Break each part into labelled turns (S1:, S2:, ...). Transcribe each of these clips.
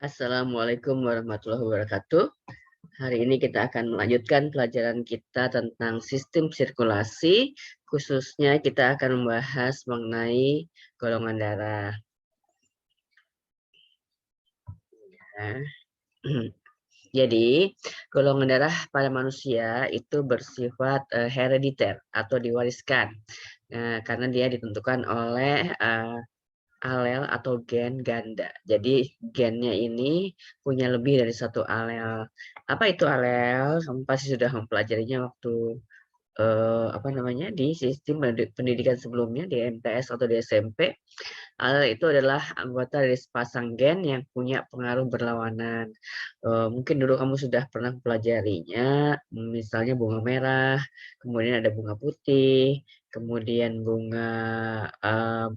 S1: Assalamualaikum warahmatullahi wabarakatuh. Hari ini kita akan melanjutkan pelajaran kita tentang sistem sirkulasi, khususnya kita akan membahas mengenai golongan darah. Nah, jadi, golongan darah pada manusia itu bersifat herediter atau diwariskan, karena dia ditentukan oleh alel atau gen ganda. Jadi gennya ini punya lebih dari satu alel. Apa itu alel? Kamu pasti sudah mempelajarinya waktu apa namanya di sistem pendidikan sebelumnya di MTS atau di SMP. Alel itu adalah anggota dari sepasang gen yang punya pengaruh berlawanan. Mungkin dulu kamu sudah pernah mempelajarinya, misalnya bunga merah, kemudian ada bunga putih, kemudian bunga eh,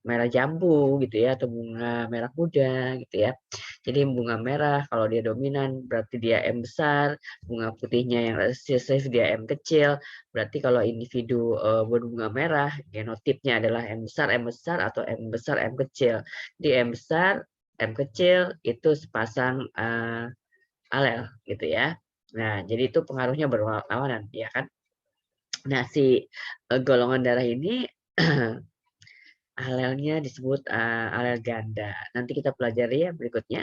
S1: merah jambu gitu ya atau bunga merah muda gitu ya. Jadi bunga merah kalau dia dominan berarti dia M besar, bunga putihnya yang resesif dia M kecil. Berarti kalau individu berbunga merah genotipnya adalah M besar atau M besar M kecil. Di M besar M kecil itu sepasang alel gitu ya. Nah, jadi itu pengaruhnya berlawanan ya kan. Nah, si golongan darah ini alelnya disebut alel ganda. Nanti kita pelajari ya berikutnya.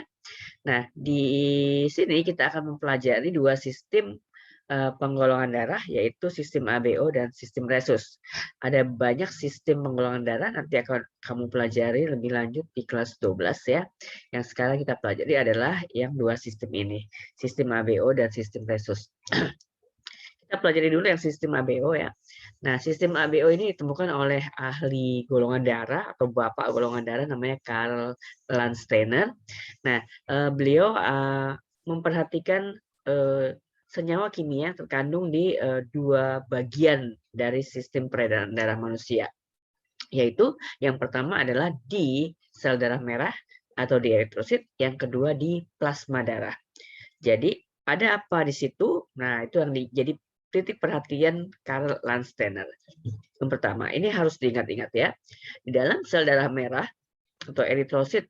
S1: Nah, di sini kita akan mempelajari dua sistem penggolongan darah, yaitu sistem ABO dan sistem resus. Ada banyak sistem penggolongan darah, nanti akan kamu pelajari lebih lanjut di kelas 12 ya. Yang sekarang kita pelajari adalah yang dua sistem ini, sistem ABO dan sistem resus. Kita pelajari dulu yang sistem ABO ya. Nah, sistem ABO ini ditemukan oleh ahli golongan darah atau bapak golongan darah namanya Karl Landsteiner. Nah, beliau memperhatikan senyawa kimia terkandung di dua bagian dari sistem peredaran darah manusia, yaitu yang pertama adalah di sel darah merah atau di eritrosit, yang kedua di plasma darah. Jadi ada apa di situ? Nah, itu yang jadi titik perhatian Karl Landsteiner. Yang pertama, ini harus diingat-ingat ya. Di dalam sel darah merah atau eritrosit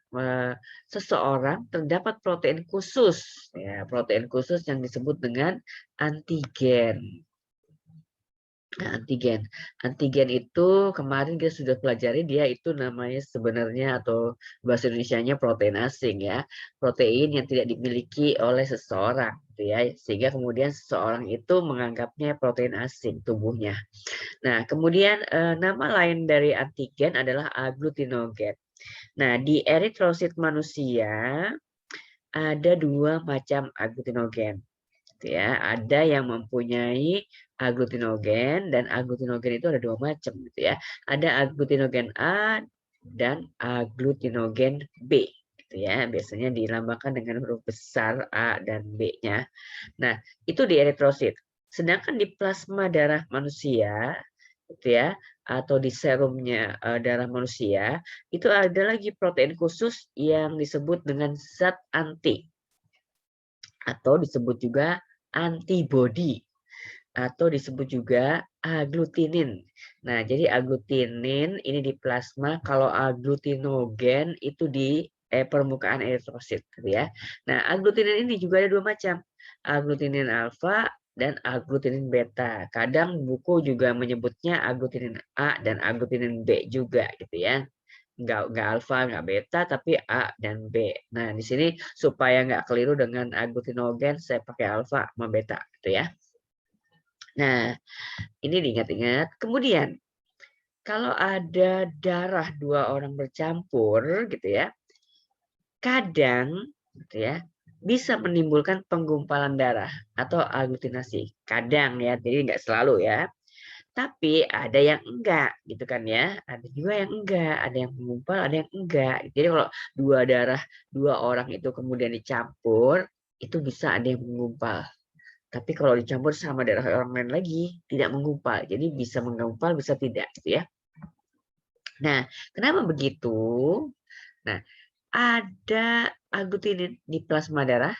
S1: seseorang terdapat protein khusus, ya, protein khusus yang disebut dengan antigen. Nah, antigen itu kemarin kita sudah pelajari, dia itu namanya sebenarnya atau bahasa Indonesianya protein asing ya, protein yang tidak dimiliki oleh seseorang gitu ya, sehingga kemudian seseorang itu menganggapnya protein asing tubuhnya. Nah, kemudian nama lain dari antigen adalah aglutinogen. Nah, di eritrosit manusia ada dua macam aglutinogen. Gitu ya. Ada yang mempunyai aglutinogen, dan aglutinogen itu ada dua macam gitu ya. Ada aglutinogen A dan aglutinogen B gitu ya. Biasanya dilambangkan dengan huruf besar A dan B-nya. Nah, itu di eritrosit. Sedangkan di plasma darah manusia gitu ya, atau di serumnya darah manusia, itu ada lagi protein khusus yang disebut dengan zat anti atau disebut juga antibody atau disebut juga aglutinin. Nah, jadi aglutinin ini di plasma, kalau aglutinogen itu di permukaan eritrosit gitu ya. Nah, aglutinin ini juga ada dua macam. Aglutinin alfa dan aglutinin beta. Kadang buku juga menyebutnya aglutinin A dan aglutinin B juga gitu ya. Nggak alfa, nggak beta, tapi A dan B. Nah, di sini supaya nggak keliru dengan aglutinogen, saya pakai alfa sama beta gitu ya. Nah, ini diingat-ingat. Kemudian, kalau ada darah dua orang bercampur gitu ya, kadang gitu ya, bisa menimbulkan penggumpalan darah atau aglutinasi. Kadang ya, jadi nggak selalu ya. Tapi ada yang enggak gitu kan ya. Ada juga yang enggak, ada yang menggumpal, ada yang enggak. Jadi kalau dua darah dua orang itu kemudian dicampur, itu bisa ada yang menggumpal. Tapi kalau dicampur sama darah orang lain lagi, tidak menggumpal. Jadi bisa menggumpal, bisa tidak gitu ya. Nah, kenapa begitu? Nah, ada aglutinin di plasma darah.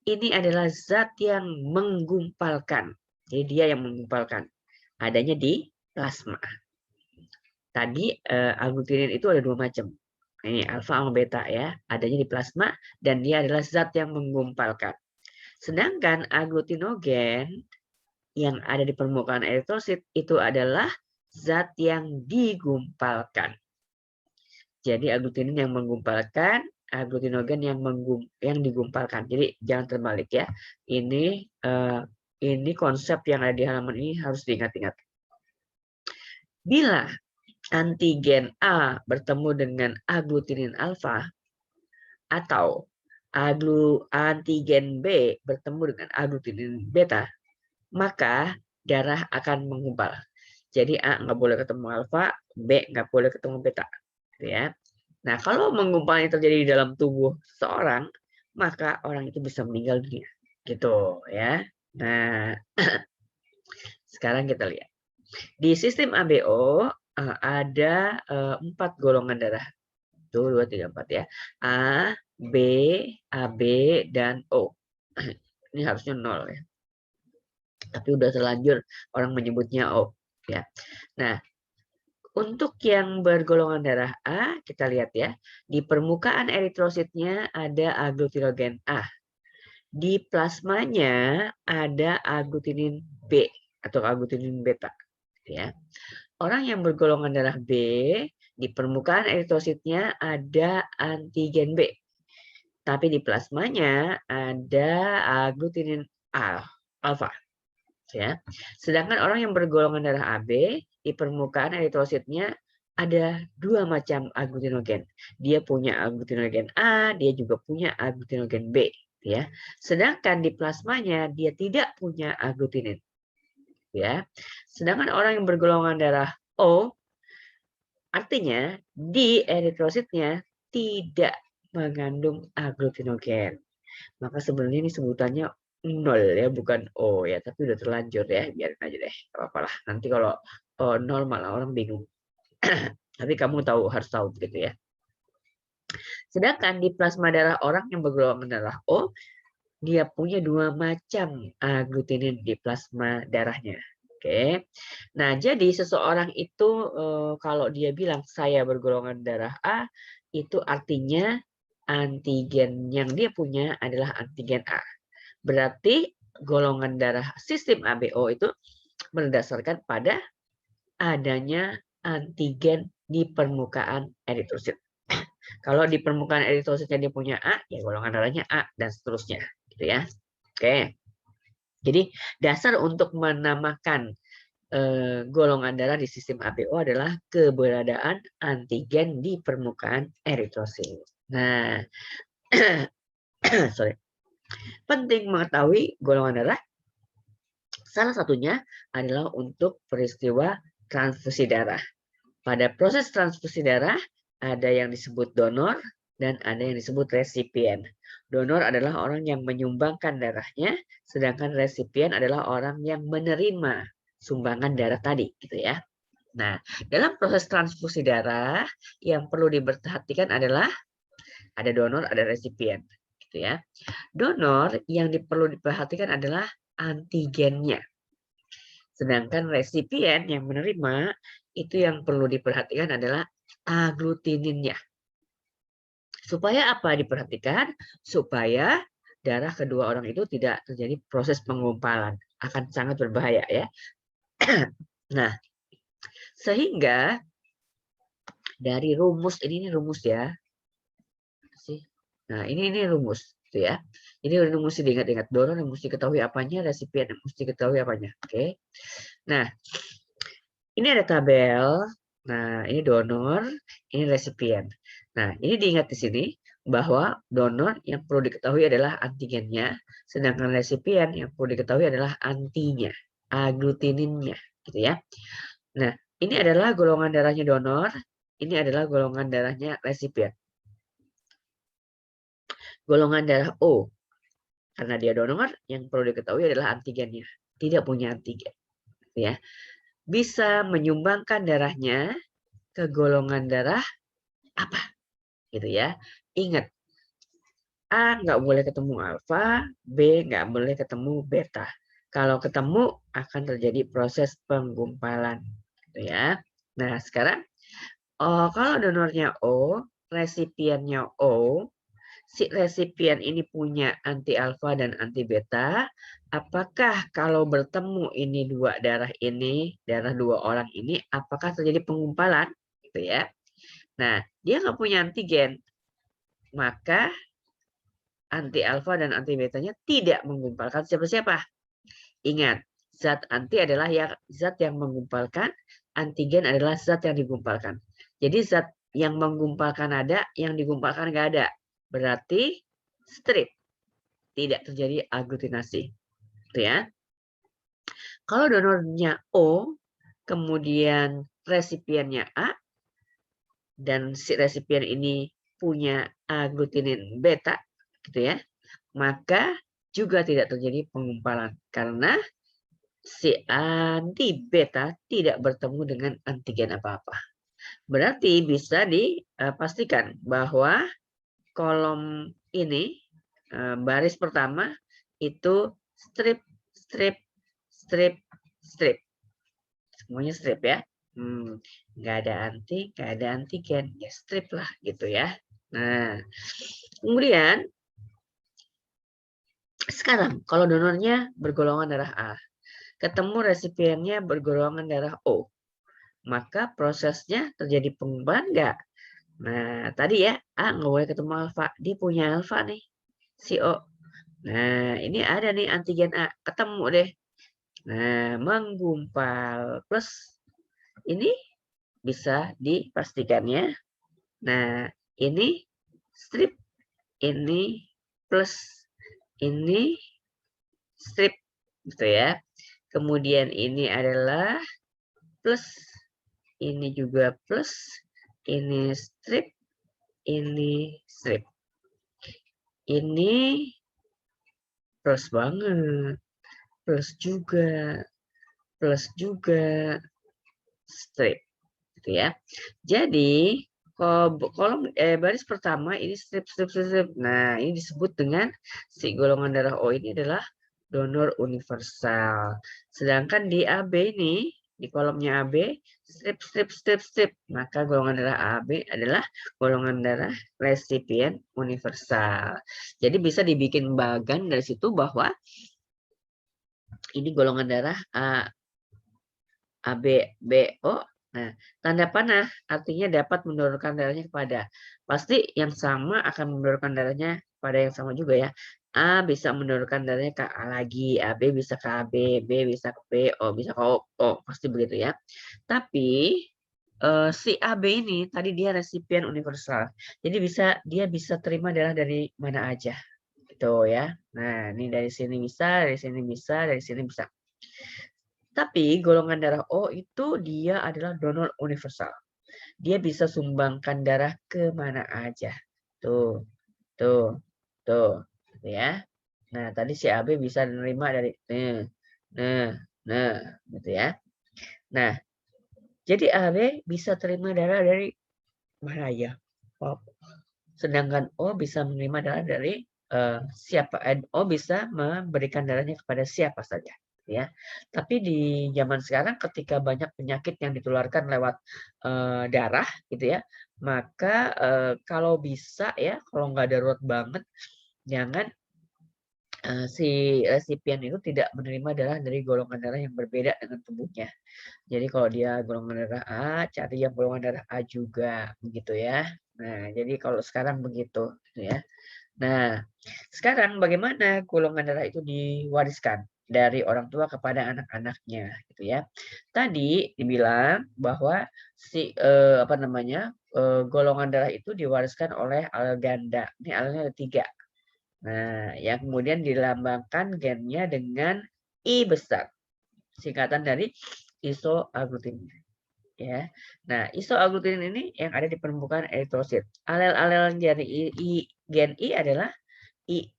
S1: Ini adalah zat yang menggumpalkan. Jadi dia yang menggumpalkan. Adanya di plasma. Tadi aglutinin itu ada dua macam. Ini alfa sama beta ya, adanya di plasma dan dia adalah zat yang menggumpalkan. Sedangkan aglutinogen yang ada di permukaan eritrosit itu adalah zat yang digumpalkan. Jadi aglutinin yang menggumpalkan, aglutinogen yang digumpalkan. Jadi jangan terbalik ya. Ini konsep yang ada di halaman ini harus diingat-ingat. Bila antigen A bertemu dengan aglutinin alfa atau antigen B bertemu dengan aglutinin beta, maka darah akan menggumpal. Jadi A nggak boleh ketemu alfa, B nggak boleh ketemu beta. Ya. Nah, kalau menggumpalnya terjadi di dalam tubuh seseorang, maka orang itu bisa meninggal dunia. Gitu ya. Nah, sekarang kita lihat. Di sistem ABO ada 4 golongan darah. 1, 2, 3, 4 ya. A, B, AB, dan O. Ini harusnya 0 ya. Tapi udah terlanjur orang menyebutnya O. Ya. Nah, untuk yang bergolongan darah A, kita lihat ya. Di permukaan eritrositnya ada aglutinogen A. Di plasmanya ada aglutinin B atau aglutinin beta. Ya. Orang yang bergolongan darah B, di permukaan eritrositnya ada antigen B. Tapi di plasmanya ada aglutinin alfa. Ya. Sedangkan orang yang bergolongan darah AB, di permukaan eritrositnya ada 2 macam aglutinogen. Dia punya aglutinogen A, dia juga punya aglutinogen B. Ya. Sedangkan di plasmanya dia tidak punya aglutinin. Ya. Sedangkan orang yang bergolongan darah O, artinya di eritrositnya tidak mengandung aglutinogen. Maka sebenarnya ini sebutannya 0 ya, bukan O ya, tapi udah terlanjur ya, biarin aja deh, gak apa-apa lah. Nanti kalau 0 malah orang bingung. Tapi kamu harus tahu gitu ya. Sedangkan di plasma darah orang yang bergolongan darah O, dia punya 2 macam aglutinin di plasma darahnya. Oke. Nah, jadi seseorang itu kalau dia bilang saya bergolongan darah A, itu artinya antigen yang dia punya adalah antigen A. Berarti golongan darah sistem ABO itu berdasarkan pada adanya antigen di permukaan eritrosit. Kalau di permukaan eritrositnya dia punya A, ya golongan darahnya A dan seterusnya, gitu ya. Oke. Jadi dasar untuk menamakan golongan darah di sistem ABO adalah keberadaan antigen di permukaan eritrosit. Nah, sorry. Penting mengetahui golongan darah. Salah satunya adalah untuk peristiwa transfusi darah. Pada proses transfusi darah, ada yang disebut donor dan ada yang disebut resipien. Donor adalah orang yang menyumbangkan darahnya, sedangkan resipien adalah orang yang menerima sumbangan darah tadi, gitu ya. Nah, dalam proses transfusi darah yang perlu diperhatikan adalah ada donor, ada resipien, gitu ya. Donor yang perlu diperhatikan adalah antigennya. Sedangkan resipien yang menerima itu yang perlu diperhatikan adalah aglutininnya. Supaya apa diperhatikan? Supaya darah kedua orang itu tidak terjadi proses penggumpalan. Akan sangat berbahaya ya. Nah, sehingga dari rumus, ini rumus ya. Nah, ini rumus. Gitu ya. Ini mesti diingat-ingat. Donor yang mesti diketahui apanya, resipien yang mesti diketahui apanya. Oke. Nah, ini ada tabel. Nah, ini donor, ini resipien. Nah, ini diingat di sini bahwa donor yang perlu diketahui adalah antigennya, sedangkan resipien yang perlu diketahui adalah antinya, aglutininnya, gitu ya. Nah, ini adalah golongan darahnya donor, ini adalah golongan darahnya resipien. Golongan darah O, karena dia donor, yang perlu diketahui adalah antigennya, tidak punya antigen, ya. Bisa menyumbangkan darahnya ke golongan darah apa gitu ya. Ingat, A nggak boleh ketemu alfa, B nggak boleh ketemu beta. Kalau ketemu akan terjadi proses penggumpalan gitu ya. Nah, sekarang kalau donornya O, resipiennya O, si resipien ini punya anti alfa dan anti beta, apakah kalau bertemu ini dua darah ini, darah dua orang ini, apakah terjadi penggumpalan? Gitu ya. Nah, dia nggak punya antigen, maka anti alfa dan anti betanya tidak menggumpalkan siapa-siapa. Ingat, zat anti adalah zat yang menggumpalkan, antigen adalah zat yang digumpalkan. Jadi zat yang menggumpalkan ada, yang digumpalkan nggak ada. Berarti strip, tidak terjadi aglutinasi. Gitu ya. Kalau donornya O, kemudian resipiennya A, dan si resipien ini punya aglutinin beta, gitu ya, maka juga tidak terjadi penggumpalan karena si anti beta tidak bertemu dengan antigen apa-apa. Berarti bisa dipastikan bahwa kolom ini baris pertama itu strip, strip, strip, strip. Semuanya strip ya. Nggak ada anti, nggak ada antigen, ya strip lah gitu ya. Nah, kemudian sekarang kalau donornya bergolongan darah A, ketemu resipiennya bergolongan darah O, maka prosesnya terjadi penggumpalan nggak? Nah, tadi ya, A nggak boleh ketemu alfa, dia punya alfa nih, si O. Nah, ini ada nih antigen A, ketemu deh. Nah, menggumpal plus ini bisa dipastikan ya. Nah, ini strip, ini plus, ini strip, gitu ya. Kemudian ini adalah plus, ini juga plus, ini strip, ini strip. Ini plus banget, plus juga, strip, gitu ya. Jadi kolom baris pertama ini strip, strip, strip, strip. Nah, ini disebut dengan si golongan darah O ini adalah donor universal. Sedangkan di AB ini, di kolomnya AB, strip, strip, strip, strip. Maka golongan darah AB adalah golongan darah resipien universal. Jadi bisa dibikin bagan dari situ bahwa ini golongan darah A, AB, BO. Nah, tanda panah artinya dapat mendonorkan darahnya kepada. Pasti yang sama akan mendonorkan darahnya pada yang sama juga ya. A bisa mendonorkan darahnya ke A lagi, AB bisa ke AB, B bisa ke B, O bisa ke O, pasti begitu ya. Tapi si AB ini tadi dia resipien universal. Jadi dia bisa terima darah dari mana aja. Gitu ya. Nah, ini dari sini bisa, dari sini bisa, dari sini bisa. Tapi golongan darah O itu dia adalah donor universal. Dia bisa sumbangkan darah ke mana aja. Tuh, tuh, tuh, gitu ya. Nah, tadi si AB bisa menerima dari nah, gitu ya. Nah, jadi AB bisa terima darah dari mana aja. Sedangkan O bisa menerima darah dari siapa. O bisa memberikan darahnya kepada siapa saja. Ya, tapi di zaman sekarang ketika banyak penyakit yang ditularkan lewat darah, gitu ya, maka kalau bisa ya, kalau nggak darurat banget, jangan si resipien itu tidak menerima darah dari golongan darah yang berbeda dengan tubuhnya. Jadi kalau dia golongan darah A, cari yang golongan darah A juga, begitu ya. Nah, jadi kalau sekarang begitu, gitu ya. Nah, sekarang bagaimana golongan darah itu diwariskan dari orang tua kepada anak-anaknya, gitu ya. Tadi dibilang bahwa si golongan darah itu diwariskan oleh alel ganda. Ini alelnya ada 3. Nah, yang kemudian dilambangkan gennya dengan I besar, singkatan dari isoagglutinin. Ya. Nah, isoagglutinin ini yang ada di permukaan eritrosit. Alel-alel dari gen I adalah I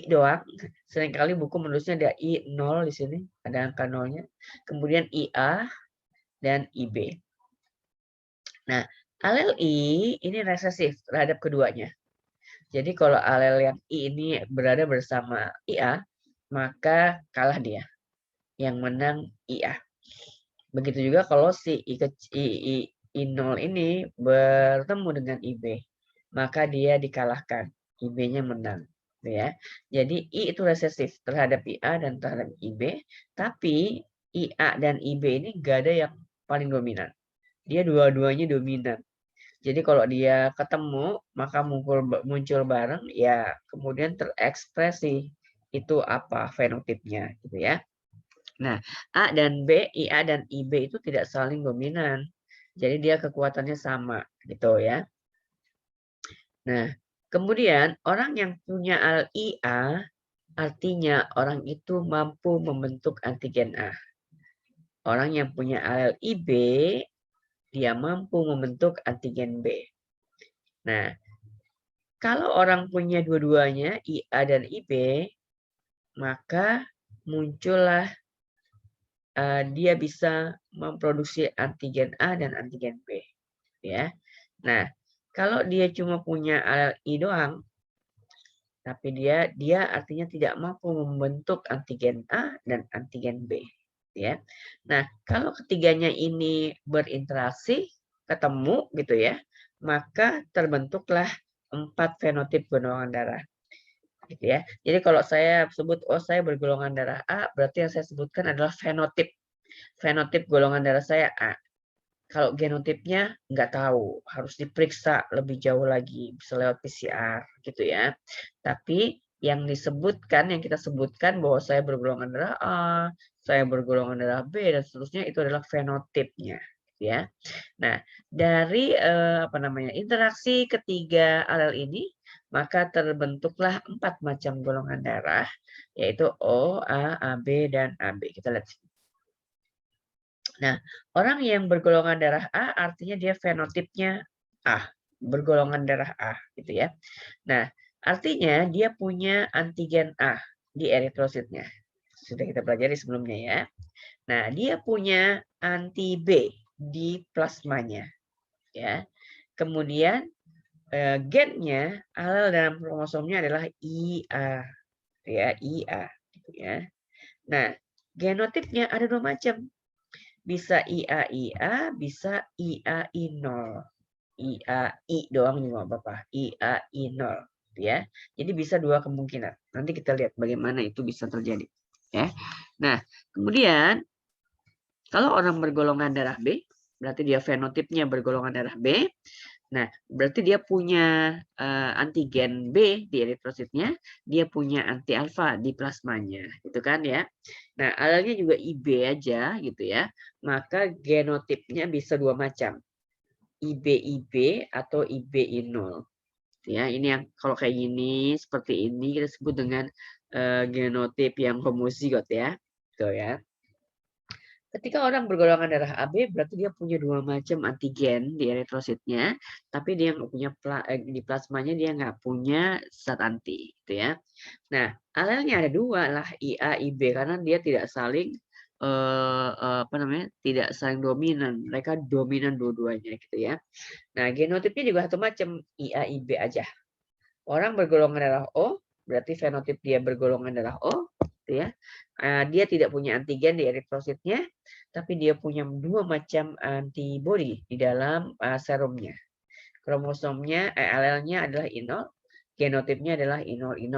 S1: doang. Seringkali buku menulisnya ada I0 di sini, ada angka 0-nya. Kemudian IA dan IB. Nah, alel I ini resesif terhadap keduanya. Jadi kalau alel yang I ini berada bersama IA, maka kalah dia. Yang menang IA. Begitu juga kalau si I0 ini bertemu dengan IB. maka dia dikalahkan, IB-nya menang. Ya. Jadi I itu resesif terhadap IA dan terhadap IB, tapi IA dan IB ini gak ada yang paling dominan. Dia dua-duanya dominan. Jadi kalau dia ketemu, maka muncul bareng, ya kemudian terekspresi itu apa fenotipnya, gitu ya. Nah, A dan B, IA dan IB itu tidak saling dominan. Jadi dia kekuatannya sama, gitu ya. Nah, kemudian orang yang punya IA, artinya orang itu mampu membentuk antigen A. Orang yang punya alel IB, dia mampu membentuk antigen B. Nah, kalau orang punya dua-duanya, IA dan IB, maka muncullah dia bisa memproduksi antigen A dan antigen B. Ya. Nah, kalau dia cuma punya alel I doang, tapi dia artinya tidak mampu membentuk antigen A dan antigen B. Ya. Nah, kalau ketiganya ini berinteraksi, ketemu gitu ya, maka terbentuklah 4 fenotip golongan darah. Gitu ya. Jadi kalau saya sebut, oh saya bergolongan darah A, berarti yang saya sebutkan adalah fenotip. Fenotip golongan darah saya A. Kalau genotipnya nggak tahu, harus diperiksa lebih jauh lagi, bisa lewat PCR gitu ya. Tapi yang disebutkan, yang kita sebutkan bahwa saya bergolongan darah A, saya bergolongan darah B dan seterusnya itu adalah fenotipnya, gitu ya. Nah, dari interaksi ketiga alel ini, maka terbentuklah 4 macam golongan darah, yaitu O, A, AB, dan AB. Kita lihat. Nah, orang yang bergolongan darah A artinya dia fenotipnya A, bergolongan darah A, gitu ya. Nah, artinya dia punya antigen A di eritrositnya. Sudah kita pelajari sebelumnya ya. Nah, dia punya anti B di plasmanya, ya. Kemudian gennya, alel dalam kromosomnya adalah IA, ya, IA, gitu ya. Nah, genotipnya ada 2 macam. Bisa IA-IA, bisa IAI0. IAI doang juga apa-apa. IAI0, ya. Jadi bisa 2 kemungkinan. Nanti kita lihat bagaimana itu bisa terjadi, ya. Nah, kemudian kalau orang bergolongan darah B, berarti dia fenotipnya bergolongan darah B. Nah, berarti dia punya antigen B di eritrositnya, dia punya anti alfa di plasmanya, gitu kan ya. Nah, alelnya juga IB aja gitu ya. Maka genotipnya bisa 2 macam. IB-IB atau IBI0. Ya, ini yang kalau kayak gini, seperti ini kita sebut dengan genotip yang homozigot ya. Gitu ya. Ketika orang bergolongan darah AB, berarti dia punya 2 macam antigen di eritrositnya, tapi dia nggak punya di plasmanya dia nggak punya zat anti, gitu ya. Nah, alelnya ada 2 lah, IA, IB, karena dia tidak saling tidak saling dominan. Mereka dominan dua-duanya, gitu ya. Nah, genotipnya juga satu macam, IA, IB aja. Orang bergolongan darah O, berarti fenotip dia bergolongan darah O, gitu ya. Dia tidak punya antigen di eritrositnya, tapi dia punya 2 macam antibodi di dalam serumnya. Kromosomnya, alelnya adalah I0, genotipnya adalah I0I0,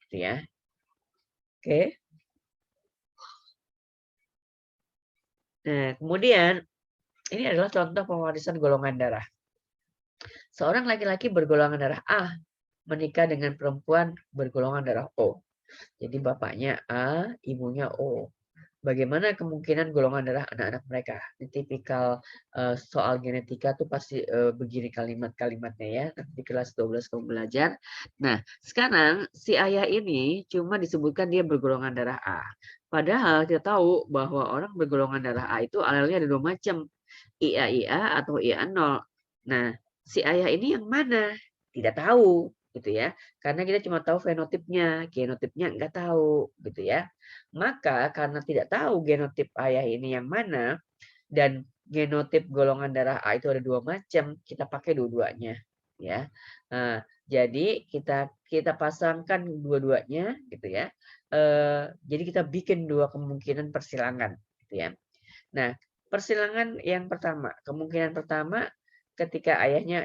S1: gitu ya. Oke. Nah, kemudian ini adalah contoh pewarisan golongan darah. Seorang laki-laki bergolongan darah A menikah dengan perempuan bergolongan darah O. Jadi bapaknya A, ibunya O. Bagaimana kemungkinan golongan darah anak-anak mereka? Ini tipikal soal genetika tuh pasti begini kalimat-kalimatnya ya. Nanti di kelas 12 kamu belajar. Nah, sekarang si ayah ini cuma disebutkan dia bergolongan darah A. Padahal kita tahu bahwa orang bergolongan darah A itu alelnya ada 2 macam. IA-IA atau IA0. Nah, si ayah ini yang mana? Tidak tahu gitu ya. Karena kita cuma tahu fenotipnya, genotipnya nggak tahu gitu ya. Maka karena tidak tahu genotip ayah ini yang mana dan genotip golongan darah A itu ada 2 macam, kita pakai dua-duanya ya. Jadi kita pasangkan dua-duanya gitu ya. Jadi kita bikin 2 kemungkinan persilangan gitu ya. Nah, persilangan yang pertama, kemungkinan pertama ketika ayahnya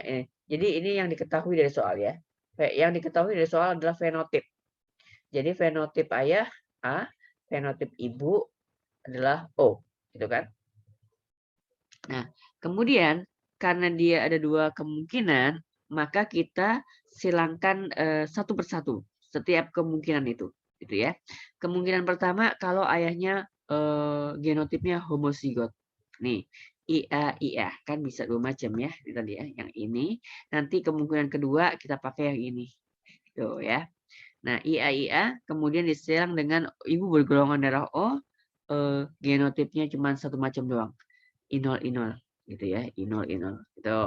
S1: Jadi ini yang diketahui dari soal ya. Yang diketahui dari soal adalah fenotip. Jadi fenotip ayah A, fenotip ibu adalah O, gitu kan? Nah, kemudian karena dia ada dua kemungkinan, maka kita silangkan satu persatu setiap kemungkinan itu, gitu ya. Kemungkinan pertama kalau ayahnya genotipnya homozigot. Nih, IA kan bisa dua macam ya, ini tadi ya, yang ini. Nanti kemungkinan kedua kita pakai yang ini, tuh ya. Nah, IA kemudian disilang dengan ibu bergolongan darah O, genotipnya cuma satu macam doang, I0 gitu ya, I0 gitu.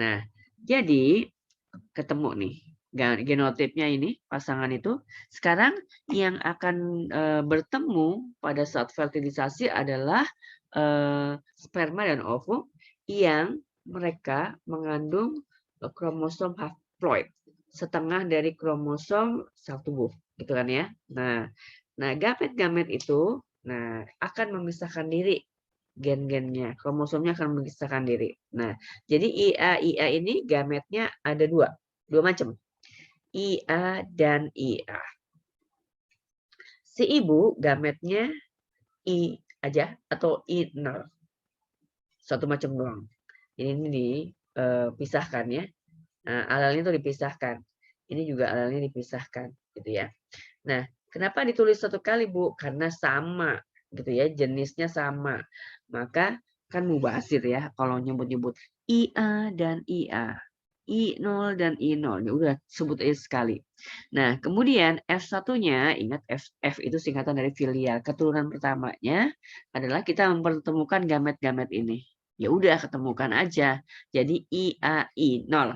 S1: Nah, jadi ketemu nih genotipnya ini pasangan itu. Sekarang yang akan bertemu pada saat fertilisasi adalah sperma dan ovum yang mereka mengandung kromosom haploid, setengah dari kromosom sel tubuh, gitu kan ya. Nah, gamet-gamet itu akan memisahkan diri gen-gennya, kromosomnya akan memisahkan diri. Nah, jadi IA ini gametnya ada dua macam, IA dan IA. Si ibu gametnya I aja atau I0, satu macam doang. Ini dipisahkan ya. Nah, alelnya itu dipisahkan. Ini juga alelnya dipisahkan, gitu ya. Nah, kenapa ditulis satu kali, Bu? Karena sama, gitu ya, jenisnya sama. Maka kan mubasir ya kalau nyebut-nyebut IA dan IA. I0 dan I0. Ya udah sebut aja sekali. Nah, kemudian F1-nya, ingat F itu singkatan dari filial. Keturunan pertamanya adalah kita mempertemukan gamet-gamet ini. Ya udah ketemukan aja. Jadi IAI0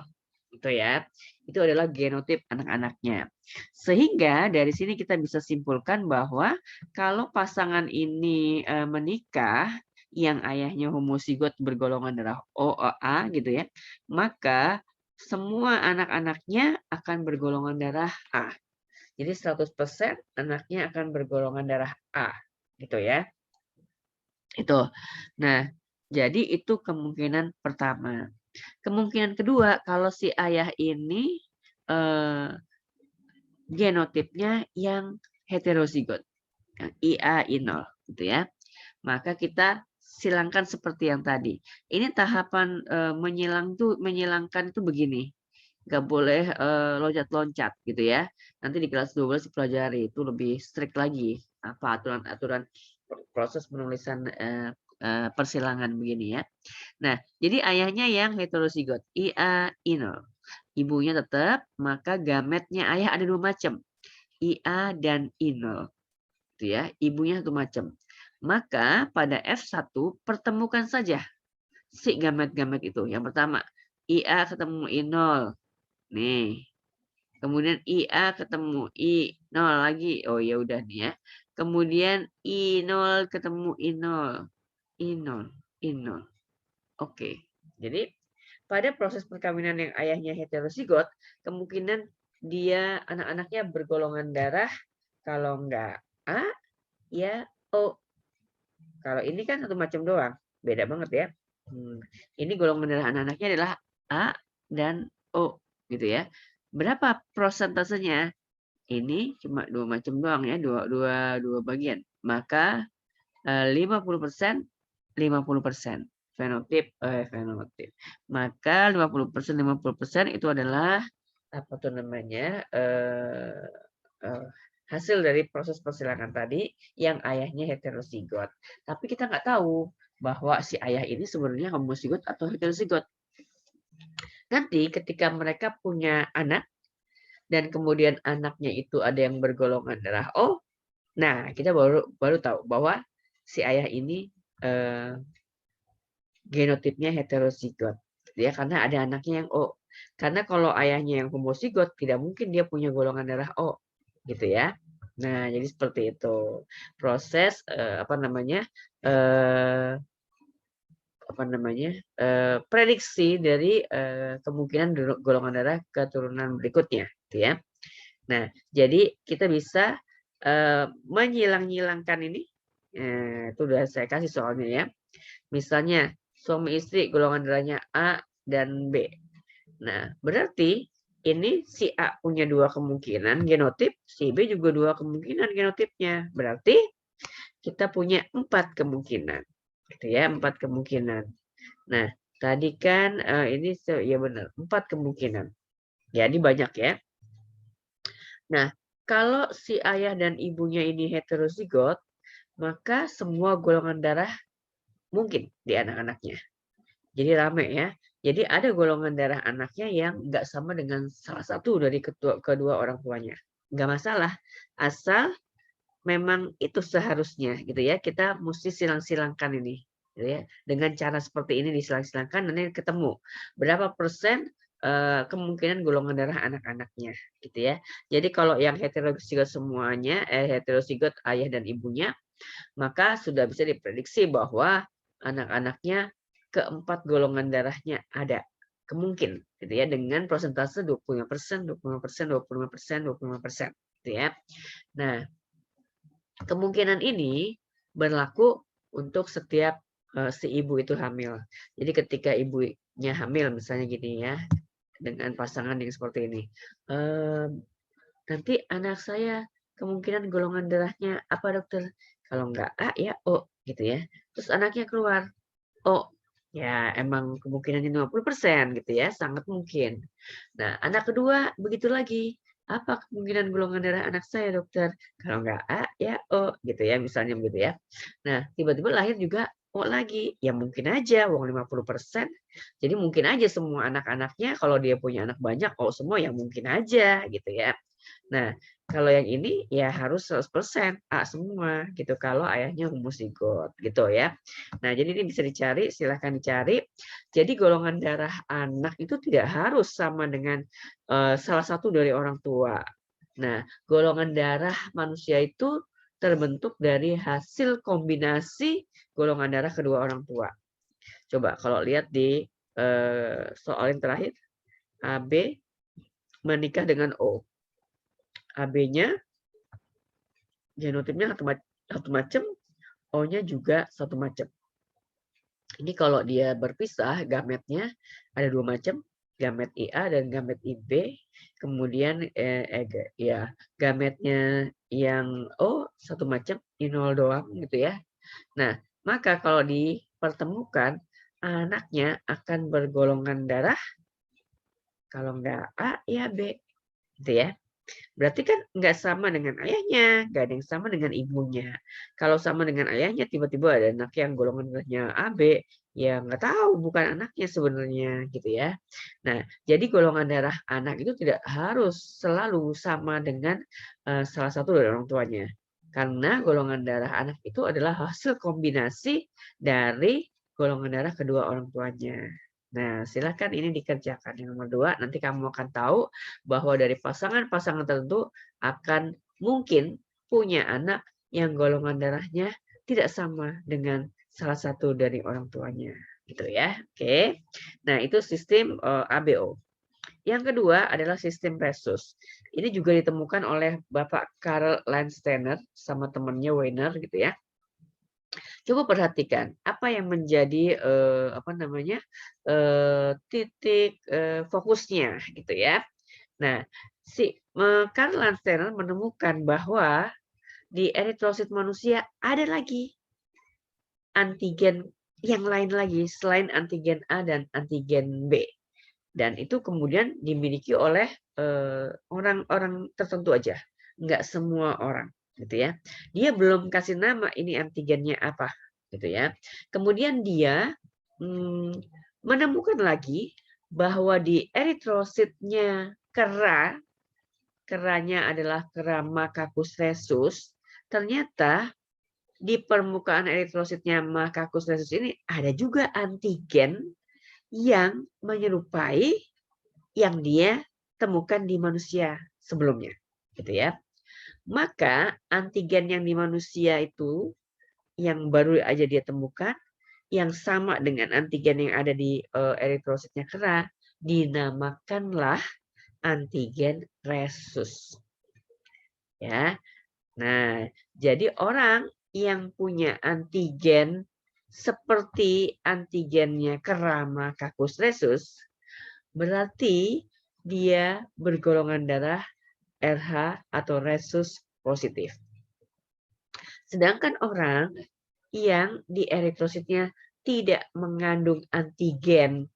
S1: gitu ya. Itu adalah genotip anak-anaknya. Sehingga dari sini kita bisa simpulkan bahwa kalau pasangan ini menikah yang ayahnya homozigot bergolongan darah OA gitu ya, maka semua anak-anaknya akan bergolongan darah A. Jadi 100% anaknya akan bergolongan darah A gitu ya. Itu. Nah, jadi itu kemungkinan pertama. Kemungkinan kedua, kalau si ayah ini genotipnya yang heterozigot, yang IA-I0 gitu ya. Maka kita silangkan seperti yang tadi. Ini tahapan menyilangkan itu begini. Nggak boleh loncat-loncat gitu ya. Nanti di kelas 12 dipelajari itu lebih strict lagi apa aturan-aturan proses penulisan persilangan begini ya. Nah, jadi ayahnya yang heterozigot, IA-I0. Ibunya tetap, maka gametnya ayah ada dua macam, IA dan I0. Itu ya, ibunya satu macam. Maka pada F1 pertemukan saja si gamet-gamet itu. Yang pertama, IA ketemu I0. Nih. Kemudian IA ketemu I0 lagi. Oh ya udah nih ya. Kemudian I0 ketemu I0. I0, I0. Oke. Jadi pada proses perkawinan yang ayahnya heterozigot, kemungkinan dia anak-anaknya bergolongan darah kalau enggak A, ya O. Kalau ini kan satu macam doang, beda banget ya. Ini golongan darah anak-anaknya adalah A dan O, gitu ya. Berapa prosentasenya? Ini cuma dua macam doang ya, dua bagian. Maka 50%, 50%. Fenotip. Maka 50% itu adalah apa tuh namanya? Hasil dari proses persilangan tadi yang ayahnya heterozigot. Tapi kita nggak tahu bahwa si ayah ini sebenarnya homozigot atau heterozigot. Nanti ketika mereka punya anak dan kemudian anaknya itu ada yang bergolongan darah O, nah kita baru tahu bahwa si ayah ini genotipnya heterozigot. Ya, karena ada anaknya yang O. Karena kalau ayahnya yang homozigot, tidak mungkin dia punya golongan darah O. Gitu ya. Nah, jadi seperti itu. Proses prediksi dari kemungkinan golongan darah keturunan berikutnya, gitu ya. Nah, jadi kita bisa menyilang-nyilangkan ini. Itu udah saya kasih soalnya ya. Misalnya suami istri golongan darahnya A dan B. Nah, berarti ini si A punya 2 kemungkinan genotip, si B juga 2 kemungkinan genotipnya. Berarti kita punya 4 kemungkinan. Gitu ya, 4 kemungkinan. Nah, tadi kan ini ya benar, 4 kemungkinan. Jadi banyak ya. Nah, kalau si ayah dan ibunya ini heterozigot, maka semua golongan darah mungkin di anak-anaknya. Jadi rame ya. Jadi ada golongan darah anaknya yang nggak sama dengan salah satu dari kedua orang tuanya. Nggak masalah. Asal memang itu seharusnya gitu ya. Kita mesti silang-silangkan ini. Gitu ya. Dengan cara seperti ini disilang-silangkan nanti ketemu. Berapa persen kemungkinan golongan darah anak-anaknya gitu ya. Jadi kalau yang heterozigot semuanya, heterozigot ayah dan ibunya, maka sudah bisa diprediksi bahwa anak-anaknya keempat golongan darahnya ada. Kemungkin gitu ya dengan persentase 25%, 25%, 25%, 25% gitu ya. Nah, kemungkinan ini berlaku untuk setiap si ibu itu hamil. Jadi ketika ibunya hamil misalnya gini ya, dengan pasangan yang seperti ini. Nanti anak saya kemungkinan golongan darahnya apa dokter? Kalau enggak A ya O gitu ya. Terus anaknya keluar O. Ya emang kemungkinannya 50% gitu ya, sangat mungkin. Nah, anak kedua begitu lagi. Apa kemungkinan golongan darah anak saya dokter? Kalau enggak A ya O gitu ya, misalnya begitu ya. Nah, tiba-tiba lahir juga O lagi. Ya mungkin aja uang 50%. Jadi mungkin aja semua anak-anaknya kalau dia punya anak banyak O semua ya mungkin aja gitu ya. Nah, kalau yang ini ya harus 100% A semua gitu kalau ayahnya homozigot gitu ya. Nah, jadi ini bisa dicari, silahkan dicari. Jadi golongan darah anak itu tidak harus sama dengan salah satu dari orang tua. Nah, golongan darah manusia itu terbentuk dari hasil kombinasi golongan darah kedua orang tua. Coba kalau lihat di soal yang terakhir, AB menikah dengan O. AB-nya genotipnya satu macam, O-nya juga satu macam. Ini kalau dia berpisah, gametnya ada 2 macam, gamet IA dan gamet IB. Kemudian ya gametnya yang O satu macam, I0 doang gitu ya. Nah, maka kalau dipertemukan, anaknya akan bergolongan darah kalau enggak A ya B, gitu ya. Berarti kan nggak sama dengan ayahnya, nggak ada yang sama dengan ibunya. Kalau sama dengan ayahnya, tiba-tiba ada anak yang golongan darahnya AB, ya nggak tahu, bukan anaknya sebenarnya, gitu ya. Nah, jadi golongan darah anak itu tidak harus selalu sama dengan salah satu dari orang tuanya. Karena golongan darah anak itu adalah hasil kombinasi dari golongan darah kedua orang tuanya. Nah, silakan ini dikerjakan. Yang nomor 2, nanti kamu akan tahu bahwa dari pasangan-pasangan tertentu akan mungkin punya anak yang golongan darahnya tidak sama dengan salah satu dari orang tuanya. Gitu ya. Oke. Nah, itu sistem ABO. Yang kedua adalah sistem Rhesus. Ini juga ditemukan oleh Bapak Karl Landsteiner sama temannya Weiner gitu ya. Coba perhatikan apa yang menjadi titik fokusnya gitu ya. Nah, si Karl Landsteiner menemukan bahwa di eritrosit manusia ada lagi antigen yang lain lagi selain antigen A dan antigen B. Dan itu kemudian dimiliki oleh orang-orang tertentu aja, nggak semua orang, gitu ya. Dia belum kasih nama ini antigennya apa, gitu ya. Kemudian dia menemukan lagi bahwa di eritrositnya keranya adalah kera Macacus rhesus, ternyata di permukaan eritrositnya Macacus rhesus ini ada juga antigen yang menyerupai yang dia temukan di manusia sebelumnya, gitu ya. Maka antigen yang di manusia itu yang baru aja dia temukan yang sama dengan antigen yang ada di eritrositnya kera dinamakanlah antigen rhesus. Ya. Nah, jadi orang yang punya antigen seperti antigennya kera Macacus rhesus berarti dia bergolongan darah RH atau rhesus positif. Sedangkan orang yang di eritrositnya tidak mengandung antigen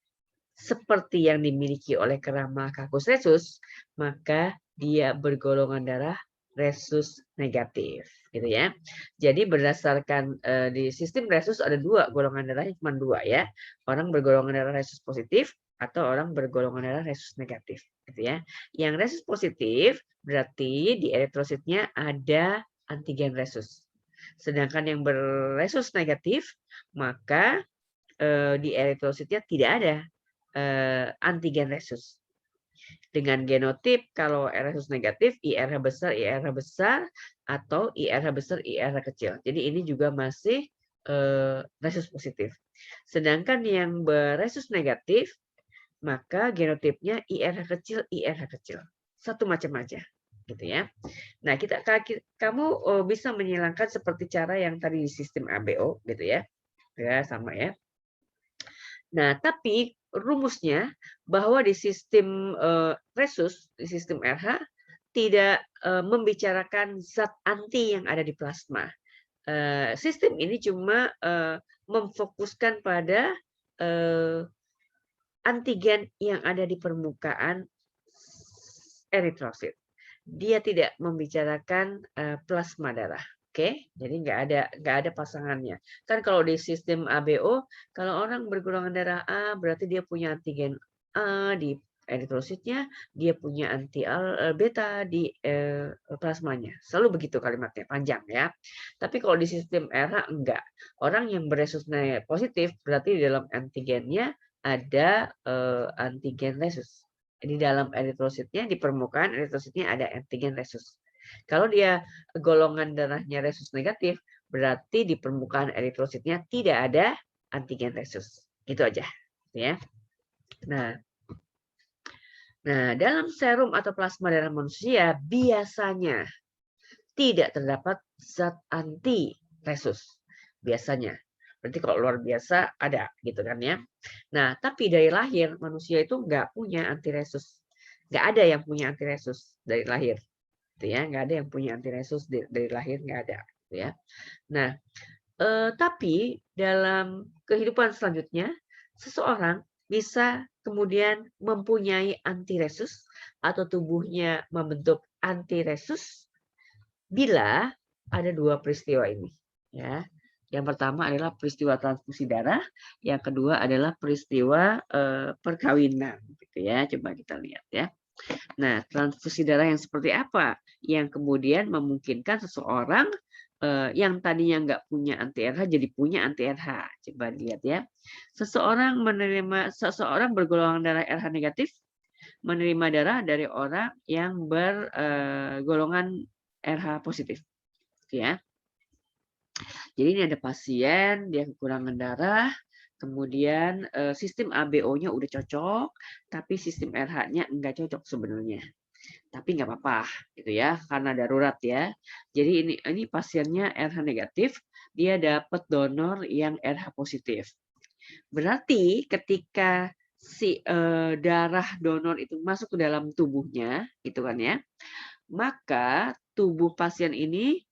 S1: seperti yang dimiliki oleh kerama Coccus rhesus, maka dia bergolongan darah rhesus negatif, gitu ya. Jadi berdasarkan di sistem rhesus ada dua golongan darahnya, cuma dua ya. Orang bergolongan darah rhesus positif atau orang bergolongan darah rhesus negatif, gitu ya. Yang rhesus positif berarti di eritrositnya ada antigen rhesus. Sedangkan yang berresus negatif, maka di eritrositnya tidak ada antigen resus. Dengan genotip kalau resus negatif IRH besar, IRH besar atau IRH besar, IRH kecil. Jadi ini juga masih resus positif. Sedangkan yang beresus negatif maka genotipnya IRH kecil, IRH kecil. Satu macam aja gitu ya. Nah, kamu bisa menyilangkan seperti cara yang tadi di sistem ABO gitu ya. Ya, sama ya. Nah, tapi rumusnya bahwa di sistem resus, di sistem RH tidak membicarakan zat anti yang ada di plasma. Sistem ini cuma memfokuskan pada antigen yang ada di permukaan eritrosit. Dia tidak membicarakan plasma darah. Oke, jadi nggak ada pasangannya. Kan kalau di sistem ABO, kalau orang bergolongan darah A berarti dia punya antigen A di eritrositnya, dia punya anti beta di plasmanya. Selalu begitu kalimatnya, panjang ya. Tapi kalau di sistem RH enggak. Orang yang beresus positif berarti di dalam antigennya ada antigen resus. Di dalam eritrositnya, di permukaan eritrositnya ada antigen resus. Kalau dia golongan darahnya resus negatif, berarti di permukaan eritrositnya tidak ada antigen resus. Itu aja, ya. Nah, dalam serum atau plasma darah manusia biasanya tidak terdapat zat anti resus. Biasanya. Berarti kalau luar biasa ada gitu kan ya. Nah, tapi dari lahir manusia itu nggak punya anti resus. Nggak ada yang punya anti resus dari lahir. Gitu ya, nggak ada yang punya anti resus dari lahir, nggak ada. Gitu ya. Nah, tapi dalam kehidupan selanjutnya, seseorang bisa kemudian mempunyai anti resus atau tubuhnya membentuk anti resus bila ada dua peristiwa ini. Ya, yang pertama adalah peristiwa transfusi darah, yang kedua adalah peristiwa perkawinan, gitu ya. Coba kita lihat ya. Nah, transfusi darah yang seperti apa yang kemudian memungkinkan seseorang yang tadinya nggak punya anti RH jadi punya anti RH. Coba dilihat ya. Seseorang bergolongan darah RH negatif menerima darah dari orang yang bergolongan RH positif, ya. Jadi ini ada pasien, dia kekurangan darah, kemudian sistem ABO-nya udah cocok, tapi sistem RH-nya enggak cocok sebenarnya. Tapi nggak apa-apa gitu ya, karena darurat ya. Jadi ini pasiennya RH negatif, dia dapat donor yang RH positif. Berarti ketika si darah donor itu masuk ke dalam tubuhnya, gitu kan ya, maka tubuh pasien ini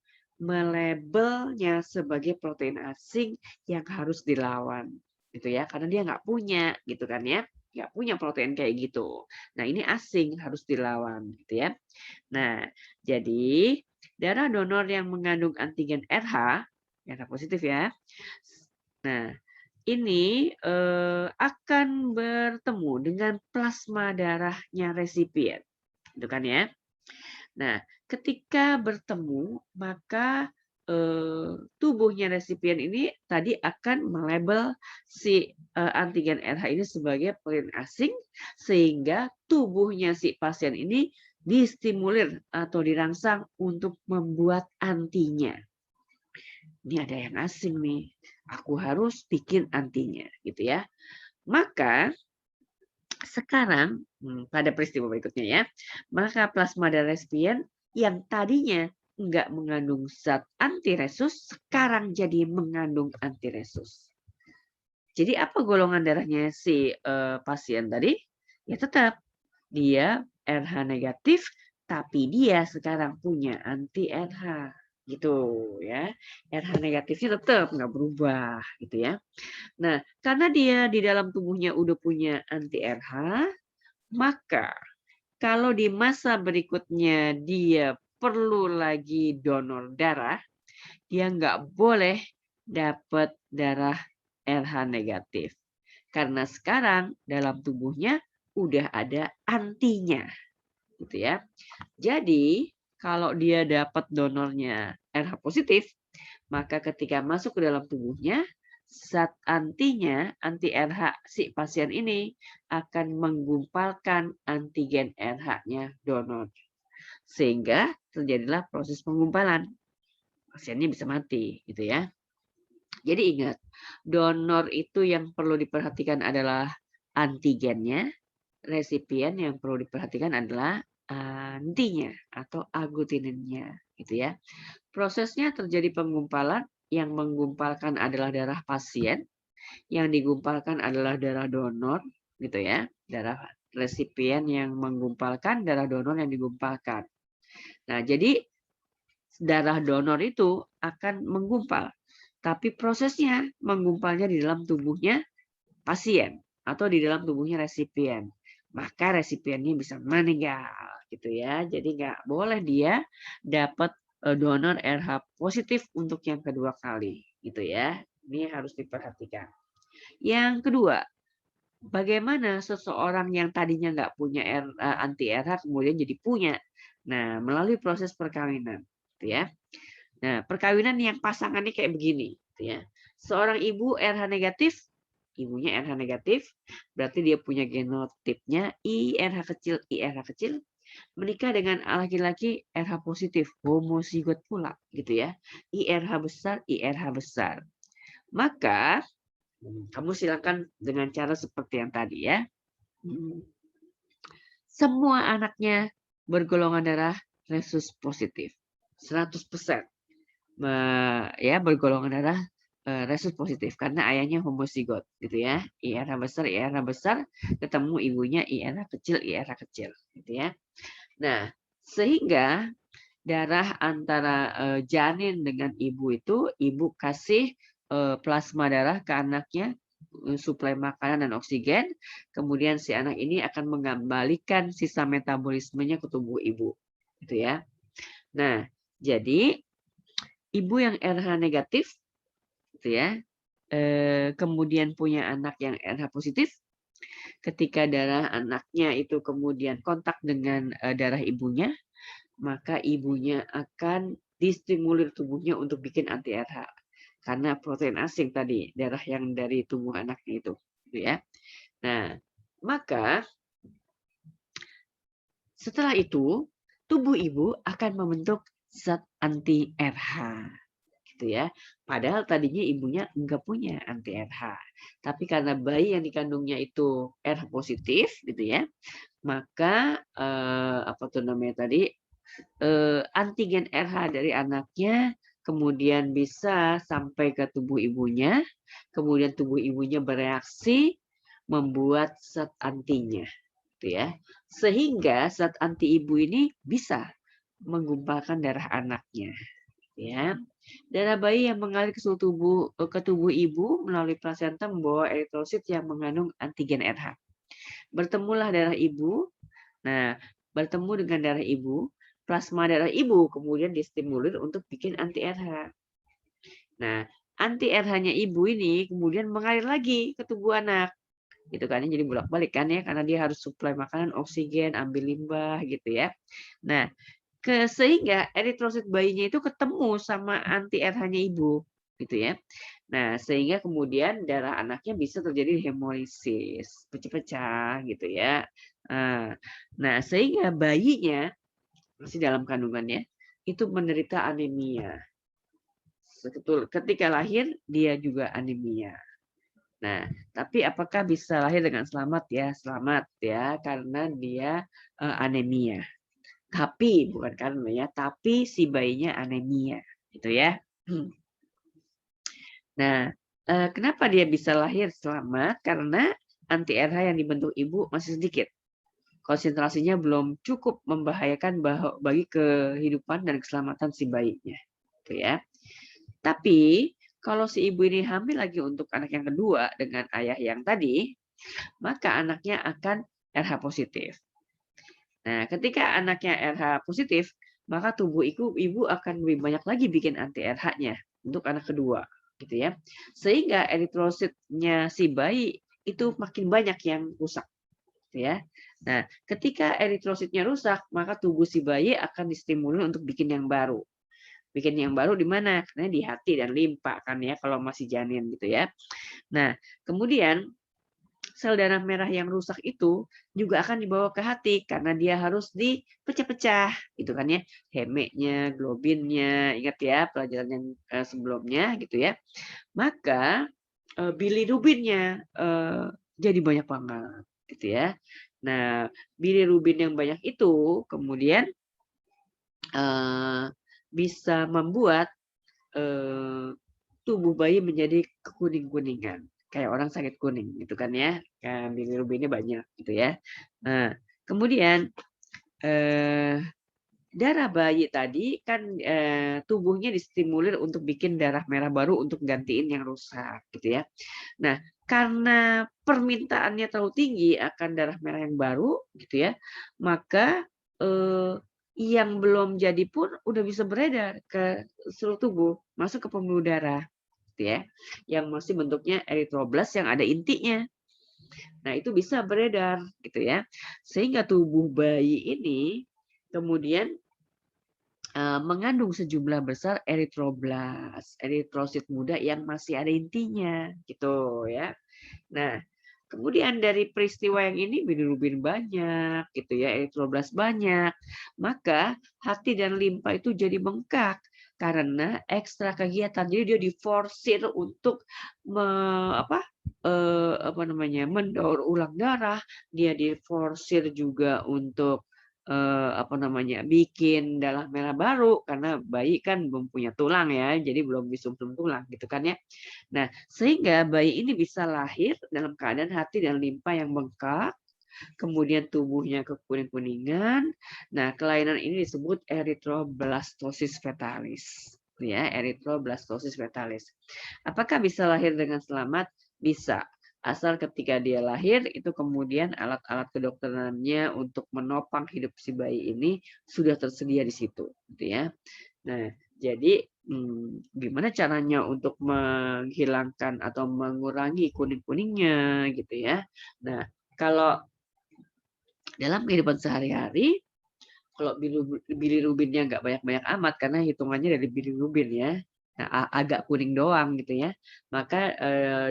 S1: melabelnya sebagai protein asing yang harus dilawan, gitu ya, karena dia nggak punya, gitu kan ya, nggak punya protein kayak gitu. Nah ini asing harus dilawan, gitu ya. Nah jadi darah donor yang mengandung antigen RH, RH positif ya. Nah ini akan bertemu dengan plasma darahnya resipien, gitu kan ya. Nah, ketika bertemu, maka tubuhnya resipien ini tadi akan melabel si antigen RH ini sebagai protein asing, sehingga tubuhnya si pasien ini distimulir atau dirangsang untuk membuat antinya. Ini ada yang asing nih, aku harus bikin antinya, gitu ya. Maka sekarang pada peristiwa berikutnya ya, maka plasma darah resipien yang tadinya enggak mengandung zat antiresus sekarang jadi mengandung antiresus. Jadi apa golongan darahnya si pasien tadi? ya tetap dia RH negatif, tapi dia sekarang punya anti RH gitu ya. RH negatifnya tetap nggak berubah gitu ya. Nah, karena dia di dalam tubuhnya udah punya anti RH, maka kalau di masa berikutnya dia perlu lagi donor darah, dia nggak boleh dapat darah RH negatif. Karena sekarang dalam tubuhnya udah ada antinya, gitu ya. Jadi kalau dia dapat donornya RH positif, maka ketika masuk ke dalam tubuhnya, zat antinya, anti RH si pasien ini akan menggumpalkan antigen RH-nya donor. Sehingga terjadilah proses penggumpalan. Pasiennya bisa mati, gitu ya. Jadi ingat, donor itu yang perlu diperhatikan adalah antigennya, resipien yang perlu diperhatikan adalah antinya atau aglutinennya, gitu ya. Prosesnya terjadi penggumpalan, yang menggumpalkan adalah darah pasien, yang digumpalkan adalah darah donor, gitu ya. Darah resipien yang menggumpalkan, darah donor yang digumpalkan. Nah, jadi darah donor itu akan menggumpal, tapi prosesnya menggumpalnya di dalam tubuhnya pasien atau di dalam tubuhnya resipien. Maka resipiennya bisa meninggal gitu ya. Jadi nggak boleh dia dapat donor RH positif untuk yang kedua kali gitu ya. Ini harus diperhatikan. Yang kedua, bagaimana seseorang yang tadinya nggak punya anti RH kemudian jadi punya? Nah, melalui proses perkawinan, gitu ya. Nah, perkawinan yang pasangannya kayak begini, gitu ya. Seorang ibu RH negatif, ibunya RH negatif, berarti dia punya genotipnya IRH kecil, IRH kecil, menikah dengan laki-laki RH positif, homozigot pula, gitu ya. IRH besar, IRH besar. Maka kamu silakan dengan cara seperti yang tadi ya. Semua anaknya bergolongan darah resus positif. 100%. Ya bergolongan darah resus positif karena ayahnya homozigot gitu ya. IRH besar ketemu ibunya IRH kecil gitu ya. Nah, sehingga darah antara janin dengan ibu itu ibu kasih plasma darah ke anaknya, suplai makanan dan oksigen, kemudian si anak ini akan mengembalikan sisa metabolismenya ke tubuh ibu gitu ya. Nah, jadi ibu yang RH negatif gitu ya, kemudian punya anak yang RH positif, ketika darah anaknya itu kemudian kontak dengan darah ibunya, maka ibunya akan distimulir tubuhnya untuk bikin anti RH. Karena protein asing tadi, darah yang dari tubuh anaknya itu. Gitu ya. Nah, maka setelah itu, tubuh ibu akan membentuk zat anti RH. Gitu ya. Padahal tadinya ibunya enggak punya anti RH. Tapi karena bayi yang dikandungnya itu RH positif gitu ya, maka apa tuh namanya tadi antigen RH dari anaknya kemudian bisa sampai ke tubuh ibunya, kemudian tubuh ibunya bereaksi membuat zat antinya, gitu ya. Sehingga zat anti ibu ini bisa menggumpalkan darah anaknya, ya. Darah bayi yang mengalir ke tubuh ibu melalui plasenta membawa eritrosit yang mengandung antigen RH. Bertemulah darah ibu. Nah, bertemu dengan darah ibu, plasma darah ibu kemudian distimulir untuk bikin anti RH. Nah, anti RH-nya ibu ini kemudian mengalir lagi ke tubuh anak. Gitu kan, jadi bolak-balik kan ya, karena dia harus suplai makanan, oksigen, ambil limbah gitu ya. Nah, sehingga eritrosit bayinya itu ketemu sama anti RH-nya ibu gitu ya. Nah, sehingga kemudian darah anaknya bisa terjadi hemolisis, pecah-pecah gitu ya. Nah, sehingga bayinya masih dalam kandungannya itu menderita anemia. Ketika lahir dia juga anemia. Nah, tapi apakah bisa lahir dengan selamat ya? Selamat ya, karena dia anemia. Tapi bukan karena ya, tapi si bayinya anemia, gitu ya. Nah, kenapa dia bisa lahir selamat? Karena anti-RH yang dibentuk ibu masih sedikit. Konsentrasinya belum cukup membahayakan bagi kehidupan dan keselamatan si bayinya. Gitu ya. Tapi kalau si ibu ini hamil lagi untuk anak yang kedua dengan ayah yang tadi, maka anaknya akan RH positif. Nah, ketika anaknya RH positif, maka tubuh ibu akan lebih banyak lagi bikin anti RH-nya untuk anak kedua, gitu ya. Sehingga eritrositnya si bayi itu makin banyak yang rusak, gitu ya. Nah, ketika eritrositnya rusak, maka tubuh si bayi akan distimulus untuk bikin yang baru. Bikin yang baru di mana? Karena di hati dan limpa kan ya kalau masih janin gitu ya. Nah, kemudian sel darah merah yang rusak itu juga akan dibawa ke hati karena dia harus dipecah-pecah gitu kan ya, hemenya, globinnya, ingat ya pelajaran yang sebelumnya gitu ya. Maka bilirubinnya jadi banyak banget gitu ya. Nah, bilirubin yang banyak itu kemudian bisa membuat tubuh bayi menjadi kekuning-kuningan kayak orang sakit kuning gitu kan ya, bilirubinnya banyak gitu ya. Nah, kemudian darah bayi tadi kan tubuhnya distimulir untuk bikin darah merah baru untuk gantiin yang rusak gitu ya. Nah, karena permintaannya terlalu tinggi akan darah merah yang baru gitu ya, maka yang belum jadi pun udah bisa beredar ke seluruh tubuh, masuk ke pembuluh darah gitu ya, yang masih bentuknya eritroblast yang ada intinya. Nah, itu bisa beredar gitu ya. Sehingga tubuh bayi ini kemudian mengandung sejumlah besar eritroblast, eritrosit muda yang masih ada intinya gitu ya. Nah, kemudian dari peristiwa yang ini bilirubin banyak gitu ya, eritroblast banyak, maka hati dan limpa itu jadi bengkak karena ekstra kegiatan. Jadi dia diforsir untuk mendaur ulang darah, dia diforsir juga untuk bikin darah merah baru karena bayi kan belum punya tulang ya, jadi belum disumsum tulang gitu kan ya. Nah, sehingga bayi ini bisa lahir dalam keadaan hati dan limpa yang bengkak, kemudian tubuhnya kekuning-kuningan. Nah, kelainan ini disebut erythroblastosis fetalis. Ya, erythroblastosis fetalis. Apakah bisa lahir dengan selamat? Bisa. Asal ketika dia lahir, itu kemudian alat-alat kedokterannya untuk menopang hidup si bayi ini sudah tersedia di situ. Gitu ya. Nah, jadi gimana caranya untuk menghilangkan atau mengurangi kuning-kuningnya gitu ya. Nah, kalau dalam kehidupan sehari-hari, kalau bilirubinnya nggak banyak-banyak amat karena hitungannya dari bilirubin ya. Nah, agak kuning doang gitu ya. Maka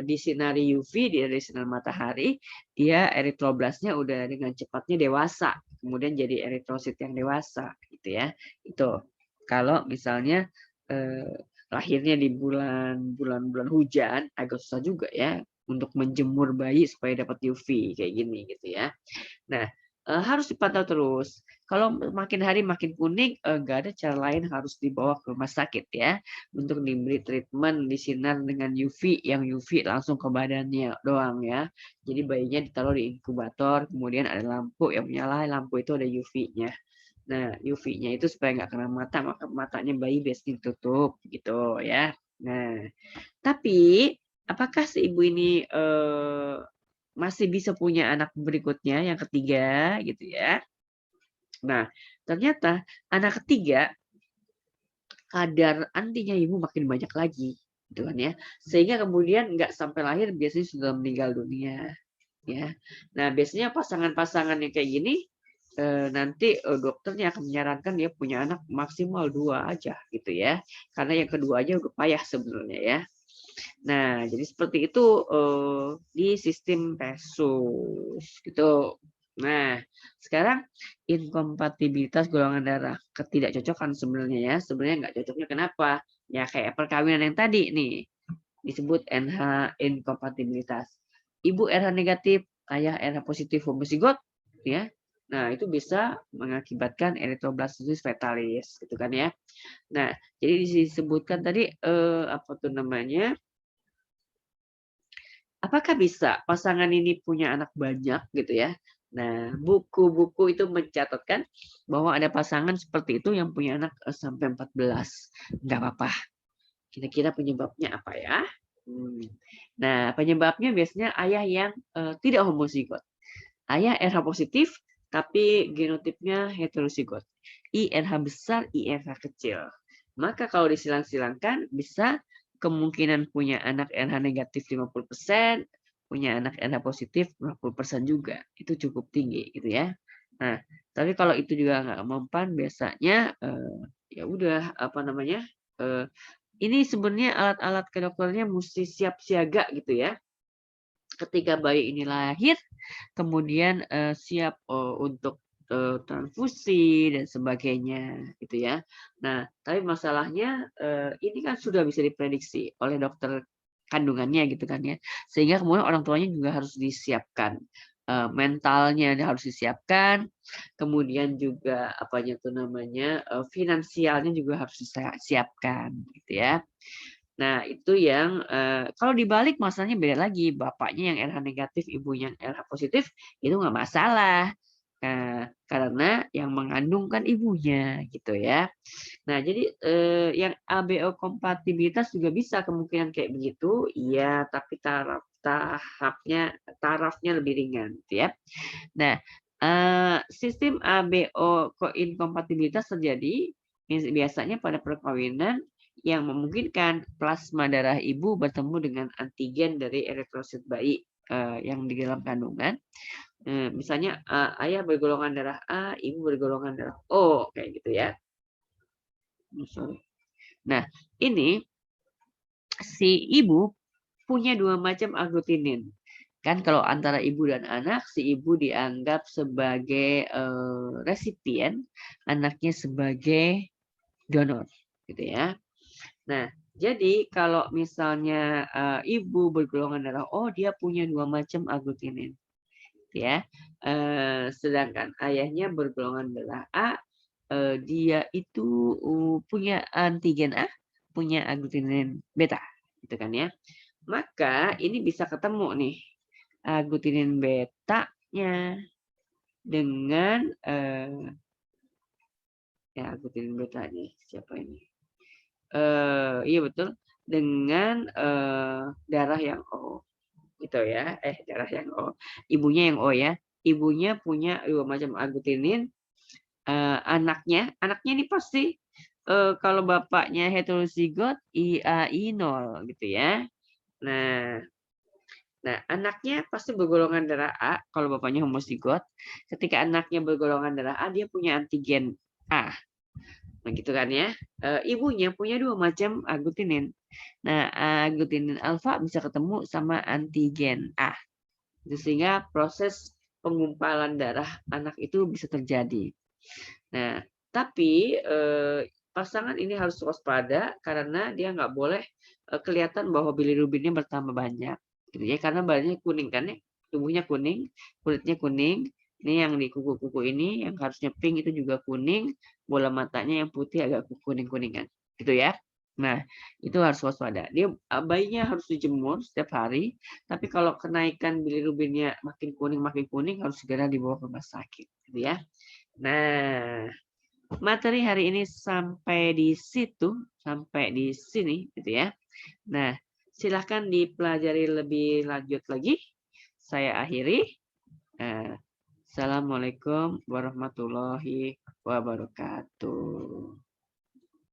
S1: di sinar UV, dari sinar matahari, dia eritroblastnya udah dengan cepatnya dewasa. Kemudian jadi eritrosit yang dewasa gitu ya. Itu kalau misalnya lahirnya di bulan hujan agak susah juga ya untuk menjemur bayi supaya dapat UV kayak gini gitu ya. Nah, harus dipantau terus. Kalau makin hari makin kuning, nggak ada cara lain harus dibawa ke rumah sakit ya, untuk diberi treatment disinar dengan UV, yang UV langsung ke badannya doang ya. Jadi bayinya ditaruh di inkubator, kemudian ada lampu yang menyala, lampu itu ada UV-nya. Nah, UV-nya itu supaya nggak kena mata, maka matanya bayi biasanya ditutup gitu ya. Nah, tapi apakah si ibu ini masih bisa punya anak berikutnya yang ketiga gitu ya. Nah, ternyata anak ketiga kadar antinya ibu makin banyak lagi gitu kan ya. Sehingga kemudian nggak sampai lahir biasanya sudah meninggal dunia ya. Nah, biasanya pasangan-pasangan yang kayak gini nanti dokternya akan menyarankan dia punya anak maksimal 2 aja gitu ya. Karena yang kedua aja udah payah sebenarnya ya. Nah, jadi seperti itu di sistem Rhesus gitu. Nah, sekarang inkompatibilitas golongan darah, ketidakcocokan sebenarnya ya. Sebenarnya nggak cocoknya kenapa? Ya kayak perkawinan yang tadi nih, disebut NH inkompatibilitas. Ibu RH negatif, ayah RH positif homozigot, ya. Nah, itu bisa mengakibatkan erythroblastosis fetalis, gitu kan ya. Nah, jadi disebutkan tadi apa tuh namanya? apakah bisa pasangan ini punya anak banyak gitu ya? Nah, buku-buku itu mencatatkan bahwa ada pasangan seperti itu yang punya anak sampai 14. Nggak apa-apa. Kira-kira penyebabnya apa ya? Hmm. Nah, penyebabnya biasanya ayah yang tidak homozigot. Ayah RH positif, tapi genotipnya heterozigot. IRH besar, IRH kecil. Maka kalau disilang-silangkan, bisa kemungkinan punya anak RH negatif 50%, punya anak RH positif 50% juga. Itu cukup tinggi gitu ya. Nah, tapi kalau itu juga nggak mempan, biasanya ya udah apa namanya? eh, ini sebenarnya alat-alat kedokterannya mesti siap siaga gitu ya. Ketika bayi ini lahir, kemudian siap untuk transfusi dan sebagainya gitu ya. Nah, tapi masalahnya ini kan sudah bisa diprediksi oleh dokter kandungannya gitu kan ya. Sehingga kemudian orang tuanya juga harus disiapkan. Mentalnya harus disiapkan, kemudian juga apanya tuh namanya finansialnya juga harus disiapkan gitu ya. Nah, itu yang kalau dibalik masalahnya beda lagi. Bapaknya yang RH negatif, ibunya yang RH positif, itu nggak masalah. Karena yang mengandung kan ibunya gitu ya. Nah, jadi yang ABO kompatibilitas juga bisa kemungkinan kayak begitu, iya, tapi tarafnya lebih ringan gitu ya. Nah, sistem ABO inkompatibilitas terjadi biasanya pada perkawinan yang memungkinkan plasma darah ibu bertemu dengan antigen dari eritrosit bayi yang di dalam kandungan. Misalnya ayah bergolongan darah A, ibu bergolongan darah O, kayak gitu ya. Nah, ini si ibu punya 2 macam aglutinin. Kan kalau antara ibu dan anak, si ibu dianggap sebagai resipien, anaknya sebagai donor, gitu ya. Nah, jadi kalau misalnya ibu bergolongan darah O, dia punya 2 macam aglutinin, ya. Sedangkan ayahnya bergolongan darah A, dia itu punya antigen A, punya aglutinin beta, gitu kan ya. Maka ini bisa ketemu nih aglutinin betanya dengan ya aglutinin beta nih siapa ini? Iya betul, dengan darah yang O gitu ya. Darah yang O. Ibunya yang O ya. Ibunya punya 2 macam aglutinin. Anaknya ini pasti kalau bapaknya heterozigot IAI 0 gitu ya. Nah, anaknya pasti bergolongan darah A kalau bapaknya homozigot. Ketika anaknya bergolongan darah A, dia punya antigen A. Nah, gitu kan ya. Ibunya punya 2 macam aglutinin. Nah, aglutinin alfa bisa ketemu sama antigen A. Sehingga proses penggumpalan darah anak itu bisa terjadi. Nah, tapi pasangan ini harus waspada karena dia nggak boleh kelihatan bahwa bilirubinnya bertambah banyak. Gitu ya, karena badannya kuning kan ya, tubuhnya kuning, kulitnya kuning. Ini yang di kuku-kuku ini yang harusnya pink itu juga kuning, bola matanya yang putih agak kuning-kuningan. Gitu ya. Nah, itu harus waspada. Dia bayinya harus dijemur setiap hari, tapi kalau kenaikan bilirubinnya makin kuning harus segera dibawa ke rumah sakit, gitu ya. Nah, materi hari ini sampai di situ, sampai di sini gitu ya. Nah, silahkan dipelajari lebih lanjut lagi. Saya akhiri. Assalamualaikum warahmatullahi wabarakatuh.